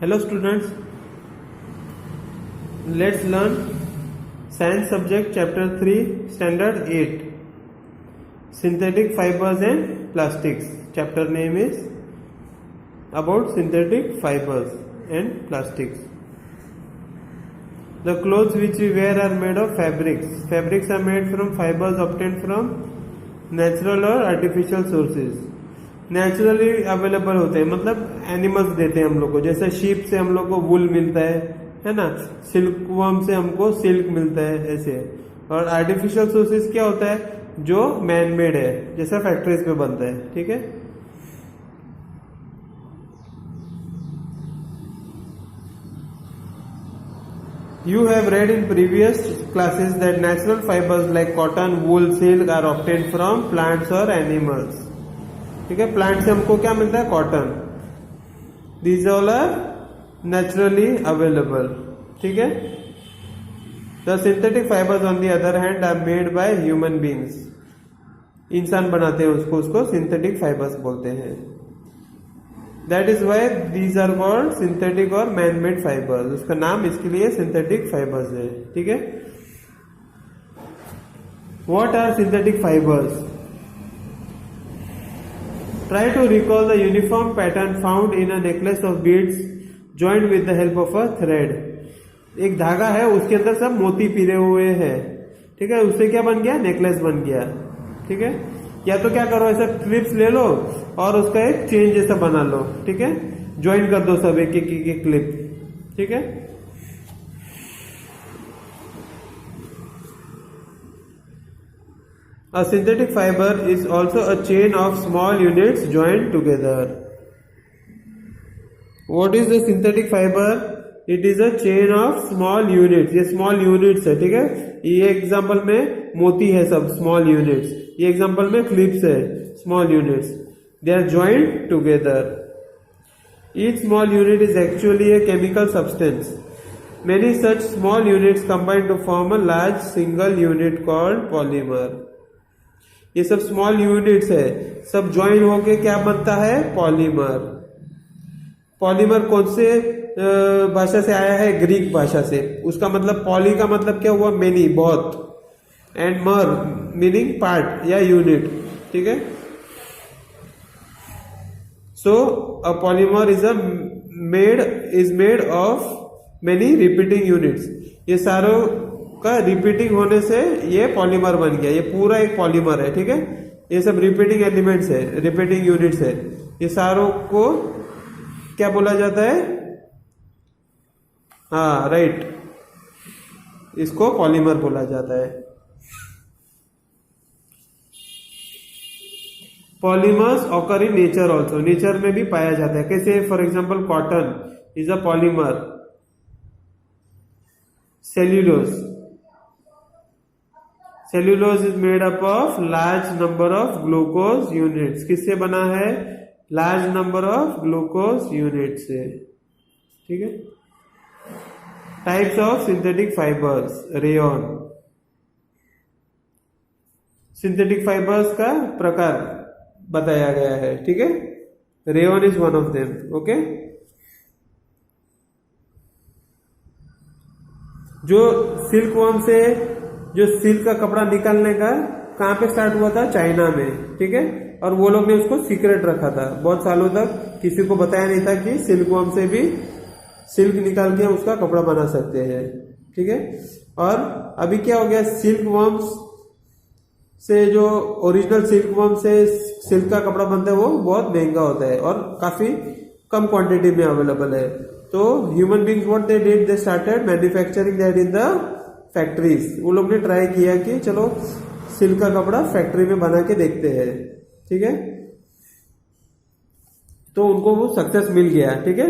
Hello students, let's learn science subject chapter 3 standard 8 synthetic fibers and plastics. Chapter name is about synthetic fibers and plastics. The clothes which we wear are made of fabrics. Fabrics are made from fibers obtained from natural or artificial sources. Naturally available होते हैं, मतलब animals देते हैं हम लोग को. जैसे sheep से हम लोग को वुल मिलता है ना. सिल्कवर्म से हमको सिल्क मिलता है ऐसे. और आर्टिफिशियल सोर्सेज क्या होता है जो मैन मेड है, जैसा फैक्ट्रीज पे बनता है. ठीक है. You have read in previous classes that natural fibers like cotton, wool, silk are obtained from plants or animals. ठीक है. प्लांट से हमको क्या मिलता है? Cotton. These all are naturally available. ठीक है. The synthetic fibres on the other hand are made by human beings. इंसान बनाते हैं उसको सिंथेटिक फाइबर्स बोलते हैं. That is why these are called synthetic और मैन मेड फाइबर्स. उसका नाम इसके लिए सिंथेटिक फाइबर्स है. ठीक है. What are synthetic fibres? Try to recall the uniform pattern found in a necklace of beads joined with the help of a thread. एक धागा है, उसके अंदर सब मोती पिरे हुए हैं. ठीक है. उससे क्या बन गया? नेकलेस बन गया. ठीक है. या तो क्या करो, ऐसा क्लिप्स ले लो और उसका एक चेन जैसा बना लो. ठीक है. ज्वाइन कर दो सब एक एक क्लिप. ठीक है. A synthetic fiber is also a chain of small units joined together. What is the synthetic fiber? It is a chain of small units. ये small units है. ठीक है. ये एग्जाम्पल में मोती है सब small units. ये एग्जाम्पल में क्लिप्स है small units. They are joined together. Each small unit is actually a chemical substance. Many such small units combine to form a large single unit called polymer. ये सब small units है, सब join होके क्या बनता है? Polymer. Polymer कौन से भाषा से आया है? ग्रीक भाषा से. उसका मतलब पॉली का मतलब क्या हुआ? मेनी, बहुत. एंड मर मीनिंग पार्ट या यूनिट. ठीक है. So a polymer is made of many repeating units. ये सारों का रिपीटिंग होने से ये पॉलीमर बन गया. ये पूरा एक पॉलीमर है. ठीक है. ये सब रिपीटिंग एलिमेंट्स है, रिपीटिंग यूनिट्स है. ये सारों को क्या बोला जाता है? हाँ, राइट. इसको पॉलीमर बोला जाता है. Polymers occur in nature also. Nature में भी पाया जाता है. कैसे? For example cotton is a polymer. Cellulose is made up of large number of glucose units. किससे बना है? large number of glucose units से. ठीक है. types of synthetic fibers. Rayon. synthetic fibers का प्रकार बताया गया है. ठीक है. Rayon is one of them. okay. जो सिल्कवर्म से जो सिल्क का कपड़ा निकालने का कहां पे स्टार्ट हुआ था? चाइना में. ठीक है. और वो लोग ने उसको सीक्रेट रखा था. बहुत सालों तक किसी को बताया नहीं था कि सिल्कवर्म से भी सिल्क निकाल के उसका कपड़ा बना सकते हैं. ठीक है. और अभी क्या हो गया? सिल्कवर्म्स से जो ओरिजिनल सिल्कवर्म से सिल्क का कपड़ा बनता है वो बहुत महंगा होता है और काफी कम क्वांटिटी में अवेलेबल है. तो human beings what they did, they started manufacturing that in the factories. वो लोग ने ट्राई किया कि चलो सिल्क का कपड़ा फैक्ट्री में बना के देखते हैं. ठीक है. तो उनको वो सक्सेस मिल गया. ठीक है.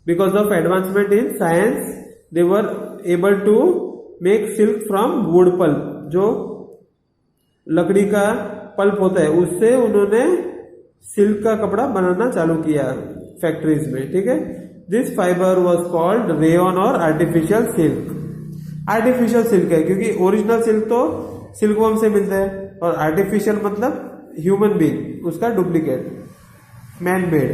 Because of advancement in science they were able to make silk from wood pulp. जो लकड़ी का पल्प होता है उससे उन्होंने सिल्क का कपड़ा बनाना चालू किया फैक्ट्रीज में. ठीक है. This fibre was called rayon और आर्टिफिशियल सिल्क. आर्टिफिशियल सिल्क है क्योंकि ओरिजिनल सिल्क तो सिल्कवर्म से मिलता है और आर्टिफिशियल मतलब ह्यूमन बीइंग, उसका duplicate, man made.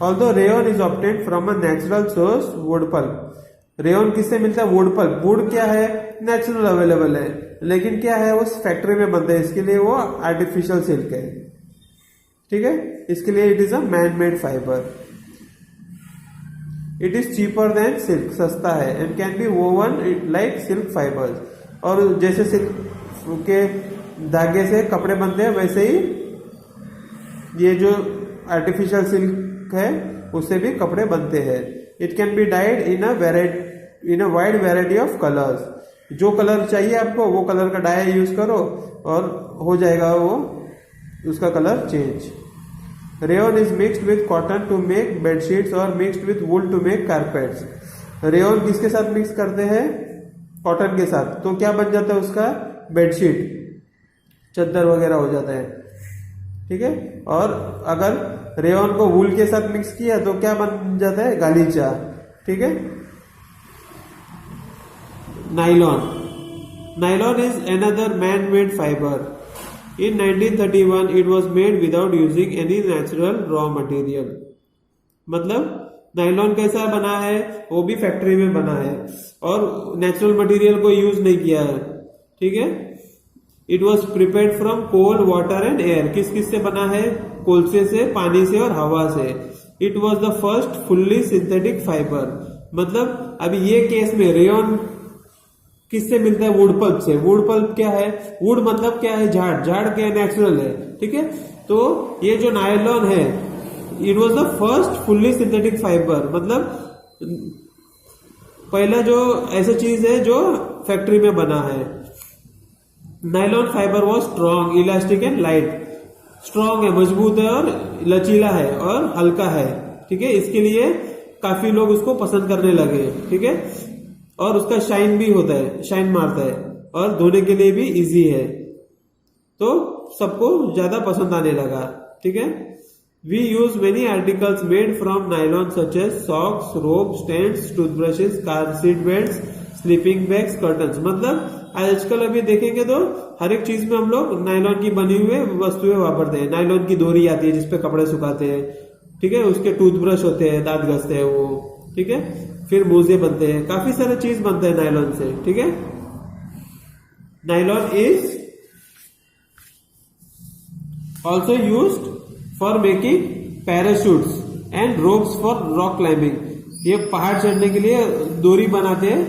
Although rayon is obtained from a natural source wood pulp. Rayon किससे मिलता है? Wood pulp. वुड क्या है? नेचुरल अवेलेबल है, लेकिन क्या है, उस फैक्ट्री में बनता है, इसके लिए वो आर्टिफिशियल सिल्क है। ठीक है, इसके लिए it is a man made fibre. It is cheaper than silk, सस्ता है, and can be woven like silk fibres. और जैसे सिल्क के धागे से कपड़े बनते हैं, वैसे ही ये जो आर्टिफिशियल सिल्क है उससे भी कपड़े बनते हैं। It can be died in a wide variety of colours. जो कलर चाहिए आपको वो कलर का डाई यूज करो और हो जाएगा वो उसका colour change. Rayon is mixed with cotton to make bedsheets और mixed with wool to make carpets. Rayon किसके साथ मिक्स करते हैं? कॉटन के साथ। तो क्या बन जाता है उसका? बेडशीट, चद्दर वगैरह हो जाता है। ठीक है, और अगर रेयन को वुल के साथ मिक्स किया तो क्या बन जाता है? गालीचा। ठीक है, nylon is another man made fibre. In 1931 it was made without using any natural raw material। मतलब नाइलॉन कैसा बना है? वो भी फैक्ट्री में बना है और नेचुरल मटेरियल को यूज नहीं किया है। ठीक है, it was prepared from coal, water and air. किस किस से बना है? कोलसे से, पानी से और हवा से। It was the first fully synthetic fibre. मतलब अभी ये केस में रेयन किससे मिलता है? वुड पल्प से। वुड पल्प क्या है? वुड मतलब क्या है? झाड़। झाड़ क्या नेचुरल है। ठीक है, तो ये जो नायलॉन है it was the first fully synthetic fibre. मतलब पहला जो ऐसा चीज है जो फैक्ट्री में बना है। Nylon fibre was strong, elastic and light. Strong है, मजबूत है और लचीला है और हल्का है। ठीक है, इसके लिए काफी लोग उसको पसंद करने लगे। ठीक है, और उसका शाइन भी होता है, शाइन मारता है और धोने के लिए भी इजी है, तो सबको ज्यादा पसंद आने लगा। ठीक है, we use many articles made from nylon such as socks, rope, stands, toothbrushes, car seat belts, sleeping bags, curtains. मतलब आजकल अभी देखेंगे तो हर एक चीज में हम लोग नाइलॉन की बनी हुई वस्तुएं वापरते हैं। नाइलॉन की डोरी आती है जिसपे कपड़े सुखाते हैं। ठीक है, उसके टूथब्रश होते हैं, दांत घसते हैं वो। ठीक है, फिर मोजे बनते हैं, काफी सारे चीज बनते हैं नायलॉन से। ठीक है, nylon is also used for making parachutes and ropes for rock climbing. ये पहाड़ चढ़ने के लिए डोरी बनाते हैं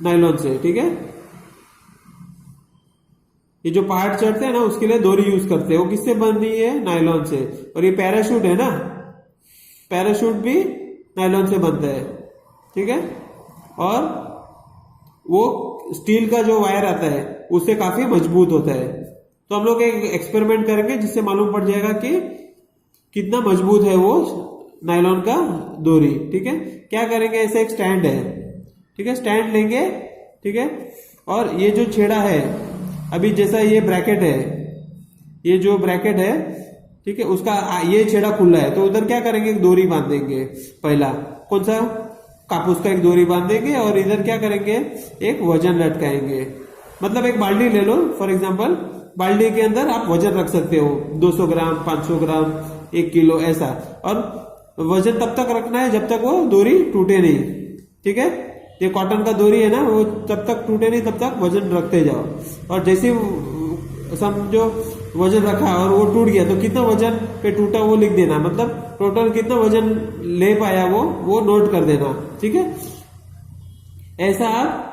नायलॉन से। ठीक है, ये जो पहाड़ चढ़ते हैं ना उसके लिए डोरी यूज करते हैं। वो किससे बन रही है? नायलॉन से। और ये पैराशूट है ना, पैराशूट भी नायलॉन से बनता है। ठीक है, और वो स्टील का जो वायर आता है उससे काफी मजबूत होता है। तो हम लोग एक एक्सपेरिमेंट करेंगे जिससे मालूम पड़ जाएगा कि कितना मजबूत है वो नायलॉन का डोरी। ठीक है, क्या करेंगे? ऐसे एक स्टैंड है। ठीक है, स्टैंड लेंगे। ठीक है, और ये जो छेड़ा है, अभी जैसा ये ब्रैकेट है, ये जो ब्रैकेट है, ठीक है, उसका ये छेड़ा खुला है, तो उधर क्या करेंगे? एक डोरी बांध देंगे। पहला कौन सा? कापूस का एक डोरी बांध देंगे और इधर क्या करेंगे? एक वजन लटकाएंगे। मतलब एक बाल्टी ले लो फॉर एग्जांपल, बाल्टी के अंदर आप वजन रख सकते हो, 200 ग्राम, 500 ग्राम, 1 किलो ऐसा। और वजन तब तक रखना है जब तक वो डोरी टूटे नहीं। ठीक है, ये कॉटन का डोरी है ना, वो तब तक टूटे नहीं, तब तक वजन रखते जाओ। और जैसे समझो वजन रखा और वो टूट गया तो कितना वजन पे टूटा वो लिख देना। मतलब टोटल कितना वजन ले पाया वो नोट कर देना। ठीक है, ऐसा आप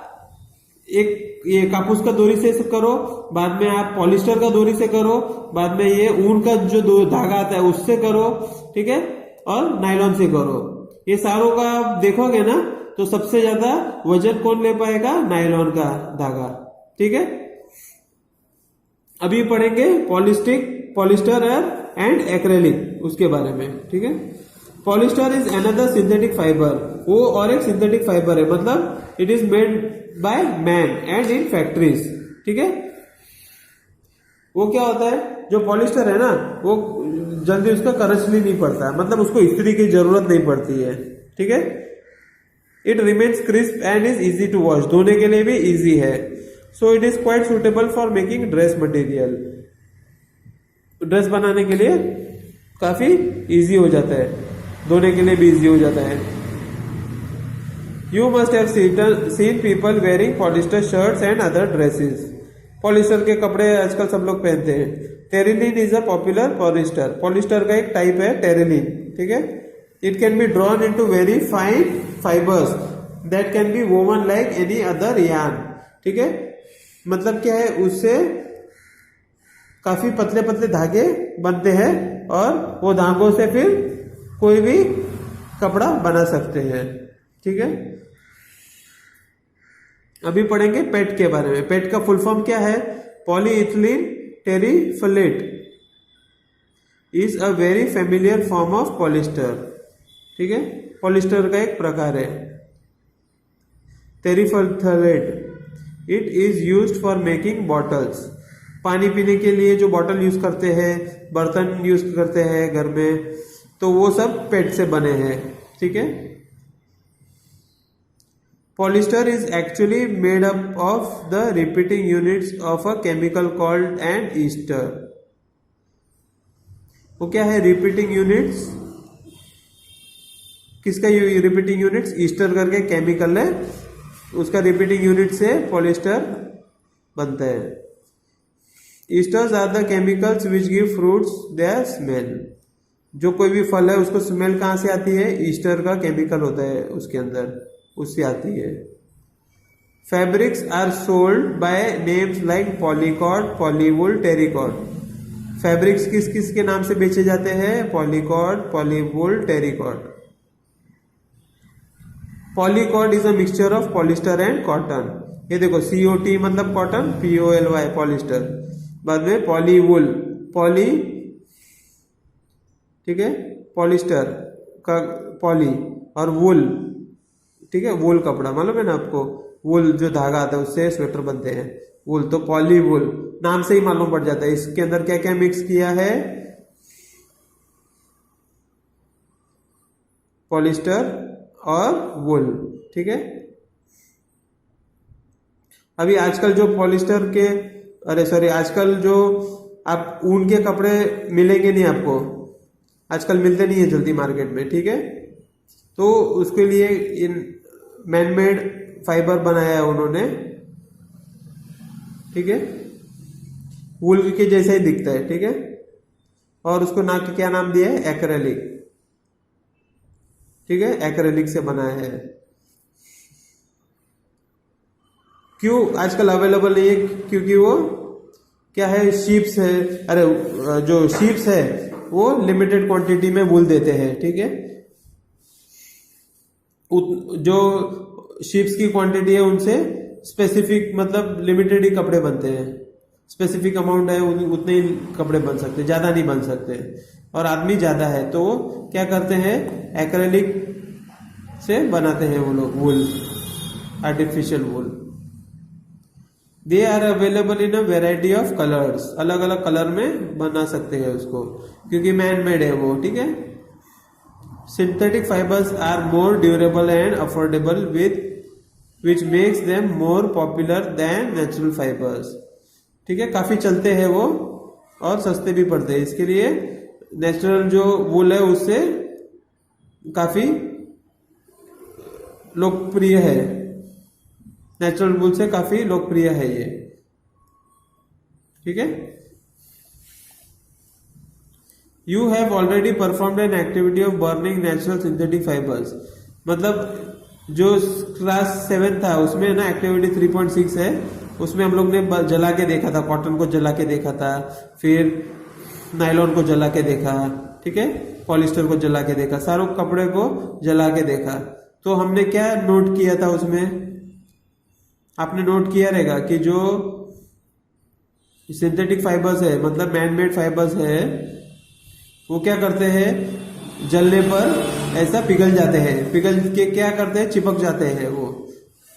एक ये कापूस का डोरी से करो, बाद में आप पॉलिस्टर का डोरी से करो, बाद में ये ऊन का जो धागा आता है उससे करो। ठीक है, और नायलॉन से करो। ये सारों का आप देखोगे ना तो सबसे ज्यादा वजन कौन ले पाएगा? नायलॉन का धागा। ठीक है, अभी पढ़ेंगे पॉलिस्टर एंड एक्रेलिक, उसके बारे में। ठीक है, polyester is another synthetic fibre. वो और एक सिंथेटिक फाइबर है, मतलब it is made by man and in factories. ठीक है, वो क्या होता है? जो पॉलिस्टर है ना वो जल्दी उसका करचली नहीं पड़ता, मतलब उसको इस्त्री की जरूरत नहीं पड़ती है। ठीक है, it remains crisp and is easy to wash. धोने के लिए भी इजी है। So it is quite suitable for making dress material. Dress बनाने के लिए काफी इजी हो जाता है, धोने के लिए भी इजी हो जाता है। You must have seen people wearing polyester shirts and other dresses. Polyester के कपड़े आजकल सब लोग पहनते हैं। Terylene is a popular polyester. Polyester का एक टाइप है टेरिलीन, ठीक है। It can be drawn into very fine fibres that can be woven like any other yarn, ठीक है। मतलब क्या है, उससे काफी पतले पतले धागे बनते हैं और वो धागों से फिर कोई भी कपड़ा बना सकते हैं, ठीक है। अभी पढ़ेंगे पेट के बारे में। पेट का फुल फॉर्म क्या है? Polyethylene terephthalate is a very familiar form of polyester, ठीक है। पॉलिस्टर का एक प्रकार है terephthalate. It is used for making bottles. पानी पीने के लिए जो बॉटल यूज करते हैं, बर्तन यूज करते हैं घर में, तो वो सब पेट से बने हैं, ठीक है। Polyester is actually made up of the repeating units of a chemical called an ester. वो क्या है रिपीटिंग यूनिट्स? किसका रिपीटिंग यूनिट्स? ईस्टर करके केमिकल है, उसका रिपीटिंग यूनिट से पॉलिस्टर बनता है। Esters are the chemicals which give fruits their smell. जो कोई भी फल है उसको स्मेल कहाँ से आती है? ईस्टर का केमिकल होता है उसके अंदर, उससे आती है। Fabrics are sold by names like polycot, polywool, terricot. Fabrics किस किस के नाम से बेचे जाते हैं? Polycot, polywool, terricot. Polycot is a mixture of polyester and cotton. ये देखो COT मतलब कॉटन, POLY पॉलिस्टर। बाद में पॉलीवुल, पॉली, ठीक है, पॉलिस्टर का पॉली, और वुल, ठीक है, वुल कपड़ा मालूम है ना आपको, वुल जो धागा आता है उससे स्वेटर बनते हैं, वुल। तो पॉलीवुल नाम से ही मालूम पड़ जाता है इसके अंदर क्या क्या मिक्स किया है, पॉलिस्टर और वुल, ठीक है। अभी आजकल जो पॉलिस्टर के, आजकल जो आप ऊन के कपड़े मिलेंगे नहीं आपको, आजकल मिलते नहीं है जल्दी मार्केट में, ठीक है। तो उसके लिए इन मैनमेड फाइबर बनाया है उन्होंने, ठीक है, वूल के जैसा ही दिखता है, ठीक है। और उसको क्या नाम दिया है? एक्रेलिक, ठीक है, एक्रेलिक से बनाया है। क्यों आजकल अवेलेबल नहीं है? क्योंकि वो क्या है, शीप्स है, अरे जो शीप्स है वो लिमिटेड क्वांटिटी में वूल देते हैं, ठीक है। जो शीप्स की क्वांटिटी है उनसे स्पेसिफिक मतलब लिमिटेड ही कपड़े बनते हैं, स्पेसिफिक अमाउंट है उतने ही कपड़े बन सकते, ज्यादा नहीं बन सकते। और आदमी ज्यादा है तो क्या करते हैं, एक्रेलिक से बनाते हैं वो लोग wool, artificial wool. They are available in a variety of colours, अलग अलग कलर में बना सकते हैं उसको, क्योंकि मैन मेड है वो, ठीक है। Synthetic fibres are more durable and affordable which makes them more popular than natural fibres, ठीक है। काफी चलते हैं वो और सस्ते भी पड़ते हैं, इसके लिए नेचुरल जो वूल है उससे काफी लोकप्रिय है, नेचुरल वूल से काफी लोकप्रिय है ये, ठीक है। You have already performed an activity of burning natural synthetic fibres. मतलब जो क्लास 7 था उसमें ना एक्टिविटी 3.6 है, उसमें हम लोग ने जला के देखा था, कॉटन को जला के देखा था, फिर नायलॉन को जला के देखा, ठीक है, पॉलिस्टर को जला के देखा, सारे कपड़े को जला के देखा। तो हमने क्या नोट किया था उसमें, आपने नोट किया रहेगा कि जो सिंथेटिक फाइबर्स है मतलब मैनमेड फाइबर्स है वो क्या करते हैं, जलने पर ऐसा पिघल जाते हैं, पिघल के क्या करते हैं, चिपक जाते हैं वो,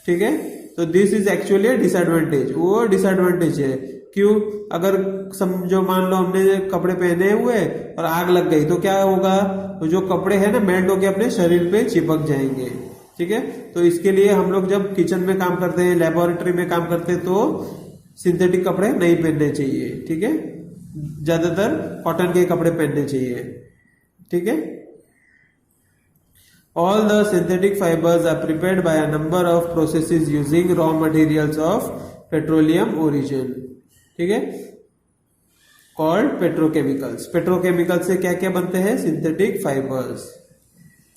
ठीक है। तो दिस इज एक्चुअली डिसएडवांटेज, वो डिसएडवांटेज है। क्यों? अगर समझो मान लो हमने कपड़े पहने हुए और आग लग गई तो क्या होगा, तो जो कपड़े हैं ना मेल्ट होके अपने शरीर पे चिपक जाएंगे, ठीक है। तो इसके लिए हम लोग जब किचन में काम करते हैं, लेबोरेटरी में काम करते हैं तो सिंथेटिक कपड़े नहीं पहनने चाहिए, ठीक है, ज्यादातर कॉटन के कपड़े पहनने चाहिए। ठीक है। All the synthetic fibres are prepared by a number of processes using raw materials of petroleum origin, ठीक है, कॉल्ड पेट्रोकेमिकल्स। पेट्रोकेमिकल से क्या क्या बनते हैं? सिंथेटिक फाइबर्स,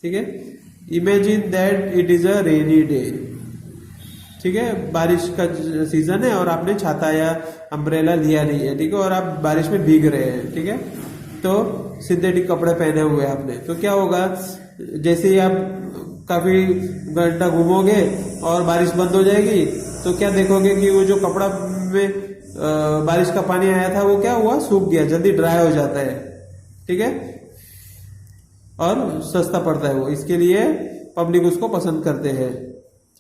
ठीक है। Imagine that it is a rainy day, ठीक है, बारिश का सीजन है और आपने छाता या अम्ब्रेला लिया नहीं है, ठीक है, और आप बारिश में भीग रहे हैं, ठीक है, तो सिंथेटिक कपड़े पहने हुए आपने, तो क्या होगा, जैसे ही आप काफी घंटा घूमोगे और बारिश बंद हो जाएगी तो क्या देखोगे कि वो जो कपड़ा में बारिश का पानी आया था वो क्या हुआ, सूख गया, जल्दी ड्राई हो जाता है, ठीक है, और सस्ता पड़ता है वो, इसके लिए पब्लिक उसको पसंद करते हैं,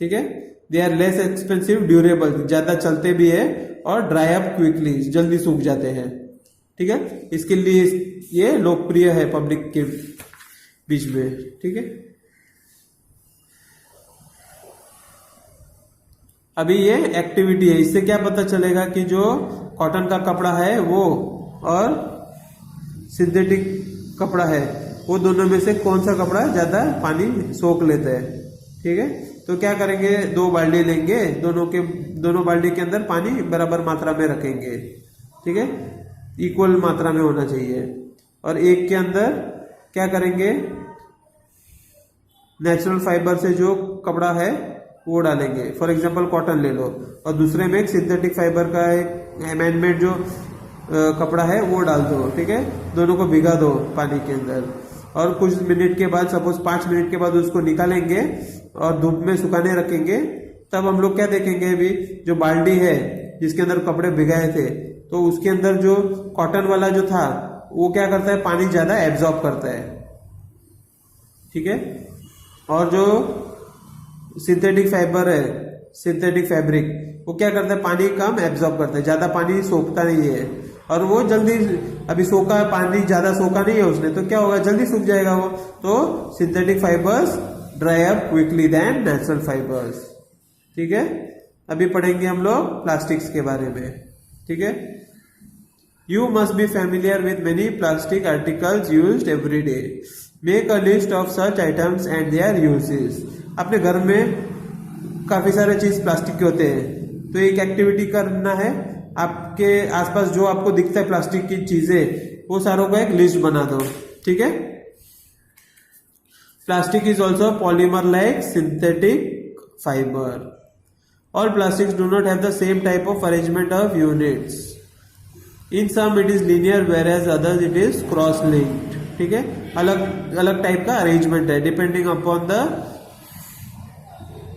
ठीक है। They are less expensive, durable, ज्यादा चलते भी है और ड्राई अप क्विकली, जल्दी सूख जाते हैं, ठीक है, इसके लिए ये लोकप्रिय है पब्लिक के बीच में, ठीक है। अभी ये एक्टिविटी है, इससे क्या पता चलेगा कि जो कॉटन का कपड़ा है वो और सिंथेटिक कपड़ा है वो दोनों में से कौन सा कपड़ा ज्यादा पानी सोख लेता है, ठीक है। तो क्या करेंगे, 2 बाल्टी लेंगे, दोनों बाल्टी के अंदर पानी बराबर मात्रा में रखेंगे, ठीक है, इक्वल मात्रा में होना चाहिए, और एक के अंदर क्या करेंगे, नेचुरल फाइबर से जो कपड़ा है वो डालेंगे, फॉर एग्जांपल कॉटन ले लो, और दूसरे में एक सिंथेटिक फाइबर का एक अमेंडमेंट जो कपड़ा है वो डाल दो, ठीक है, दोनों को भिगा दो पानी के अंदर, और कुछ मिनट के बाद, सपोज 5 मिनट के बाद उसको निकालेंगे और धूप में सुखाने रखेंगे, तब हम लोग क्या देखेंगे, अभी जो बाल्टी है जिसके अंदर कपड़े भिगाए थे तो उसके अंदर जो कॉटन वाला जो था वो क्या करता है, पानी ज्यादा एब्जॉर्ब करता है, ठीक है, और जो सिंथेटिक फाइबर है, सिंथेटिक फैब्रिक, वो क्या करता है, पानी कम एब्जॉर्ब करता है, ज्यादा पानी सोखता नहीं है, और वो जल्दी, अभी सोखा पानी ज्यादा सोखा नहीं है उसने, तो क्या होगा, जल्दी सूख जाएगा वो, तो synthetic fibres dry up quickly than natural fibres, ठीक है। अभी पढ़ेंगे हम लोग प्लास्टिक्स के बारे में, ठीक है। You must be familiar with many plastic articles used every day, make a list of such items and there uses. अपने घर में काफी सारे चीज प्लास्टिक के होते हैं, तो एक एक्टिविटी करना है, आपके आसपास जो आपको दिखता है प्लास्टिक की चीजें वो सारों का एक लिस्ट बना दो, ठीक है। Plastic is also polymer like synthetic fibre. All plastics do not have the same type of arrangement of units, in some it is linear where others it is cross linked, ठीक है, अलग अलग type का arrangement है depending upon the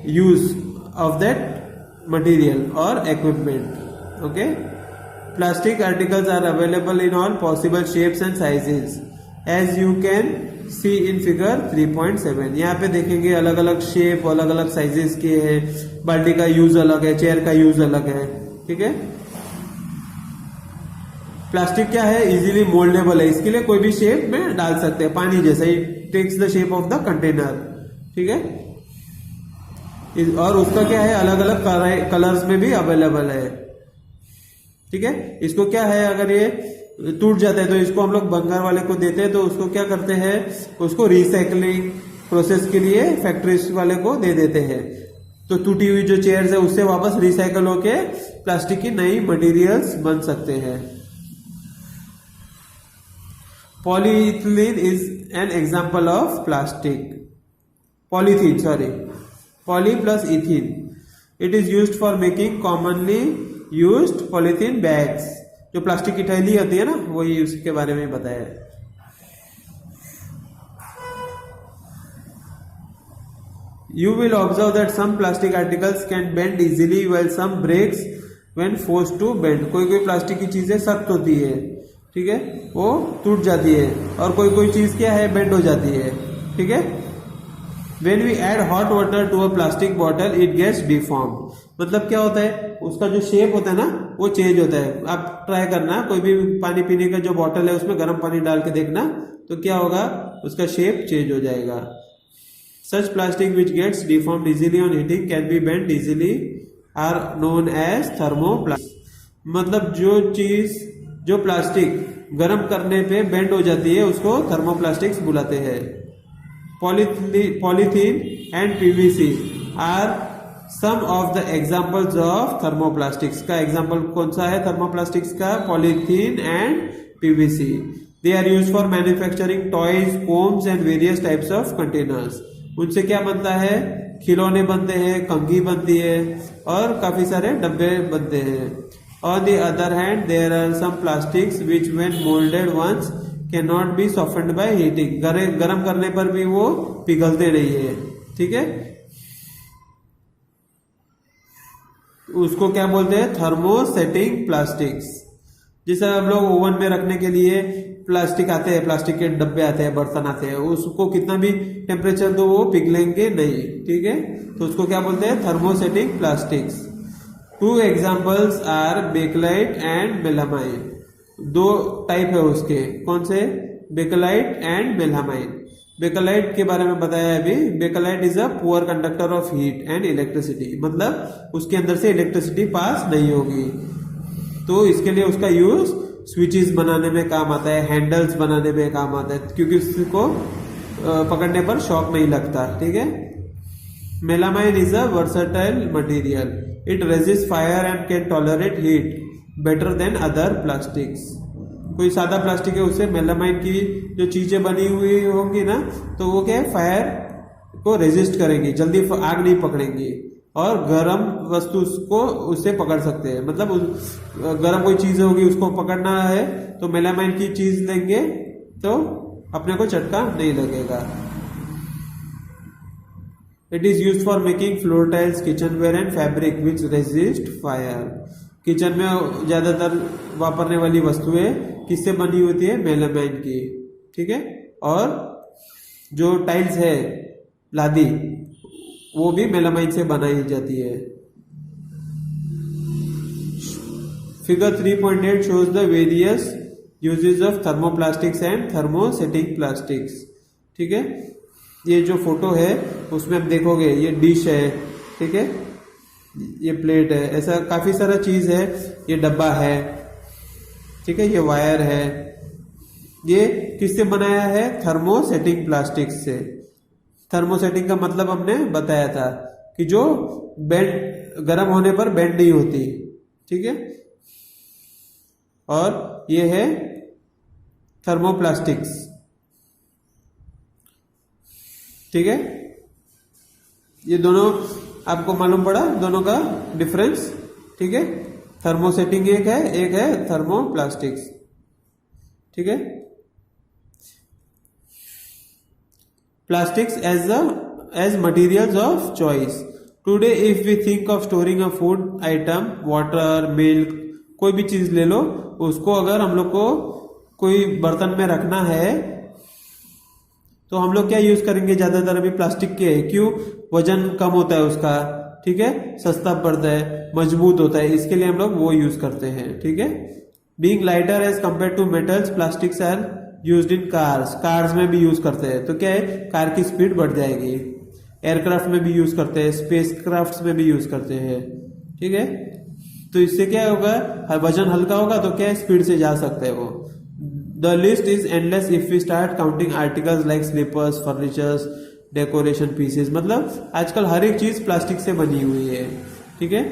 use of that material or equipment, okay. Plastic articles are available in all possible shapes and sizes as you can see in figure 3.7। यहाँ पे देखेंगे अलग अलग शेप, अलग अलग साइजेस के हैं, बाल्टी का यूज अलग है, चेयर का यूज अलग है, ठीक है। प्लास्टिक क्या है, इजीली मोल्डेबल है, इसके लिए कोई भी शेप में डाल सकते हैं, पानी जैसा, it takes the shape of the container, ठीक है, और उसका क्या है, अलग अलग कलर्स में भी अवेलेबल है, ठीक है। इसको क्या है, अगर ये टूट जाता है तो इसको हम लोग बंगार वाले को देते हैं, तो उसको क्या करते हैं, उसको रिसाइकलिंग प्रोसेस के लिए फैक्ट्रीज वाले को दे देते हैं, तो टूटी हुई जो चेयर्स है उससे वापस रिसाइकल होके प्लास्टिक की नई मटेरियल्स बन सकते हैं। Polyethylene is an example of plastic, polythene sorry, poly plus ethene, it is used for making commonly used polythene bags, जो प्लास्टिक की थैली होती है ना, वही उसके बारे में बताया है। You will observe that some plastic articles can bend easily while some breaks when forced to bend। कोई कोई प्लास्टिक की चीजें सख्त होती है, ठीक है, वो टूट जाती है, और कोई कोई चीज क्या है, बेंड हो जाती है, ठीक है। When we add hot water to a plastic bottle, it gets deformed। मतलब क्या होता है, उसका जो शेप होता है ना वो चेंज होता है। आप ट्राई करना, कोई भी पानी पीने का जो बॉटल है उसमें गर्म पानी डाल के देखना, तो क्या होगा, उसका शेप चेंज हो जाएगा। Such plastic which gets deformed easily on heating can be bent easily are known as thermoplastic। मतलब जो प्लास्टिक गर्म करने पे बेंड हो जाती है, उसको थर्मोप्लास्टिक्स बुलाते हैं। Polythene and PVC are some of the examples of thermoplastics. का एग्जाम्पल कौन सा है थर्मोप्लास्टिक्स का? Polythene and PVC. They are use for manufacturing toys, combs and various types of containers. उनसे क्या बनता है? खिलौने बनते हैं, कंघी बनती है और काफी सारे डब्बे बनते हैं। On the other hand there are some plastics which when moulded once can not be softened by heating. गर्म करने पर भी वो पिघलते नहीं है, ठीक है। उसको क्या बोलते हैं? Thermosetting plastics. जैसे हम लोग ओवन में रखने के लिए प्लास्टिक आते हैं, प्लास्टिक के डब्बे आते हैं, बर्तन आते हैं, उसको कितना भी टेम्परेचर दो वो पिघलेंगे नहीं, ठीक है। तो उसको क्या बोलते हैं? Thermosetting plastics. Two examples are Bakelite and melamine. दो टाइप है उसके, कौन से? Bakelite and melamine. बेकलाइट के बारे में बताया अभी। Bakelite is a poor conductor of heat and electricity, मतलब उसके अंदर से इलेक्ट्रिसिटी पास नहीं होगी, तो इसके लिए उसका यूज स्विचेस बनाने में काम आता है, हैंडल्स बनाने में काम आता है, क्योंकि उसको पकड़ने पर शॉक नहीं लगता, ठीक है। Melamine is a versatile material, it resist fire and can tolerate heat better than other plastics. कोई सादा प्लास्टिक है, उससे मेलामाइन की जो चीजें बनी हुई होंगी ना, तो वो क्या है? फायर को रेजिस्ट करेंगी, जल्दी आग नहीं पकड़ेंगी, और गर्म वस्तु को उससे पकड़ सकते हैं। मतलब गर्म कोई चीज होगी, उसको पकड़ना है तो मेलामाइन की चीज लेंगे तो अपने को झटका नहीं लगेगा। It is use for making floor tiles, kitchen ware and fabric which resist fire. Kitchen में ज्यादातर वापरने वाली वस्तुएं किससे बनी होती है? मेलामाइन की, ठीक है। और जो टाइल्स है, लादी, वो भी मेलामाइन से बनाई जाती है। Figure 3.8 shows the various uses of thermoplastics and thermosetting plastics, ठीक है। ये जो फोटो है उसमें आप देखोगे, ये डिश है, ठीक है, ये प्लेट है, ऐसा काफी सारा चीज है। ये डब्बा है, ठीक है, ये वायर है। ये किससे बनाया है? थर्मोसेटिंग प्लास्टिक्स से। थर्मोसेटिंग का मतलब हमने बताया था कि जो बेंड, गर्म होने पर बेंड नहीं होती, ठीक है। और ये है थर्मोप्लास्टिक्स, ठीक है। ये दोनों आपको मालूम पड़ा, दोनों का डिफरेंस, ठीक है। थर्मोसेटिंग एक है थर्मोप्लास्टिक्स, ठीक है। Plastics as materials of choice. Today if we think of storing a food item, water, milk, कोई भी चीज ले लो, उसको अगर हम लोग को कोई बर्तन में रखना है तो हम लोग क्या यूज करेंगे? ज्यादातर अभी प्लास्टिक के। क्यों? वजन कम होता है उसका, ठीक है, सस्ता पड़ता है, मजबूत होता है, इसके लिए हम लोग वो यूज करते हैं, ठीक है। Being lighter as compare to metals, plastics are used in cars में भी यूज करते हैं, तो क्या है? कार की स्पीड बढ़ जाएगी। एयरक्राफ्ट में भी यूज करते हैं, स्पेस क्राफ्ट में भी यूज करते हैं, ठीक है। तो इससे क्या होगा? वजन हल्का होगा तो क्या है? स्पीड से जा सकते हैं वो। The list is endless if we start counting articles like slippers, furnitures, decoration pieces. मतलब आजकल हर एक चीज प्लास्टिक से बनी हुई है, ठीक है।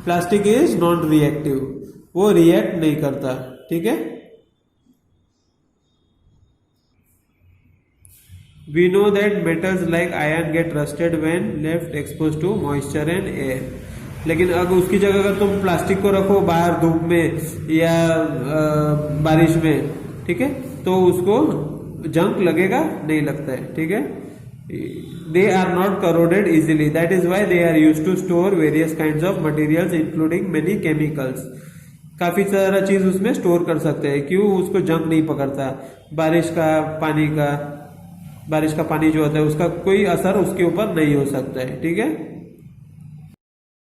प्लास्टिक इज नॉन रिएक्टिव, वो रिएक्ट नहीं करता, ठीक है। We know that metals like iron get rusted when left exposed to moisture and air. लेकिन अगर उसकी जगह अगर तुम प्लास्टिक को रखो बाहर धूप में या बारिश में, ठीक है, तो उसको जंग लगेगा नहीं लगता है, ठीक है। They are not corroded easily. That is why they are used to store various kinds of materials including many chemicals. काफी सारा चीज उसमें स्टोर कर सकते हैं। क्यों? उसको जंग नहीं पकड़ता। बारिश का पानी जो होता है उसका कोई असर उसके ऊपर नहीं हो सकता है, ठीक है।